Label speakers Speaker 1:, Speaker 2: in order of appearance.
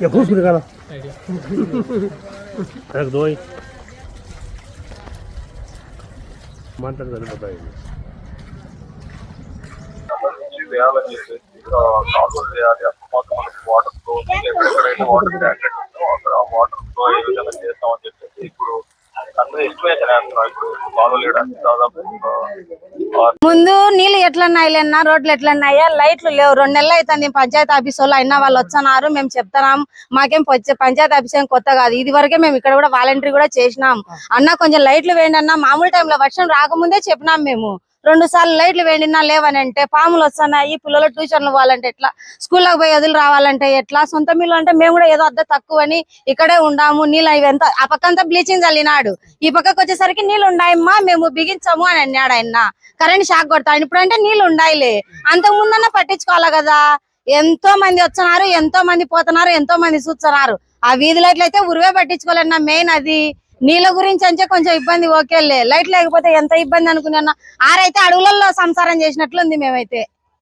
Speaker 1: Ya खुश निकाला रख दो ही मानता नहीं बताइए
Speaker 2: వేయాలని చెప్పేసి కాలువలు చేయాలి అప్పుడు వాటర్ ఫ్లో ఎక్కడెక్కడైతే వాటర్ స్టాండర్డ్ ఉందో అక్కడ వాటర్ ఫ్లో ఏ విధంగా చేస్తామని చెప్పేసి ఇప్పుడు అందరూ ఎస్టిమేషన్ వేస్తున్నారు. ఇప్పుడు కాలువలు వేయడానికి దాదాపు
Speaker 3: ముందు నీళ్ళు ఎట్లన్నాయిలేనా రోడ్లు ఎట్లన్నాయా లైట్లు లేవు 2 నెలలు అవుతుంది పంచాయతీ ఆఫీస్ వాళ్ళు అయినా వాళ్ళు వచ్చన్నారు మేము చెప్తున్నాం మాకేం పంచాయతీ ఆఫీస్ ఏం కొత్త కాదు ఇది వరకే మేము ఇక్కడ కూడా వాలంటరీ కూడా చేసినాం అన్న కొంచెం లైట్లు వేయండి అన్న మామూలు టైంలో వర్షం రాకముందే చెప్పినాం మేము 2 సార్లు లైట్లు వేయండినా లేవనంటే పాములు వస్తున్నాయి పిల్లలు ట్యూషన్లు పోవాలంటే ఎట్లా స్కూల్లోకి పోయి వదిలి రావాలంటే ఎట్లా సొంత మిల్లు అంటే మేము కూడా ఏదో అద్దె తక్కువని ఇక్కడే ఉండాము నీళ్ళు ఇవంతా ఆ పక్కంతా బ్లీచింగ్ చల్లినాడు ఈ పక్కకు వచ్చేసరికి నీళ్ళు ఉన్నాయమ్మా మేము బిగించాము అని అన్నాడు ఆయన కరెంట్ షాక్ కొడతాడు ఇప్పుడు అంటే నీళ్ళు ఉండాయిలే అంతకు ముందన్నా పట్టించుకోవాలి కదా ఎంతో మంది వస్తున్నారు ఎంతో మంది పోతున్నారు ఎంతో మంది చూస్తున్నారు ఆ వీధి లైట్లు అయితే ఉరివే పట్టించుకోవాలన్నా మెయిన్ అది నీళ్ళ గురించి అంటే కొంచెం ఇబ్బంది ఓకేలే లైట్ లేకపోతే ఎంత ఇబ్బంది అనుకున్నా ఆరైతే అడవులలో సంసారం చేసినట్లుంది మేమైతే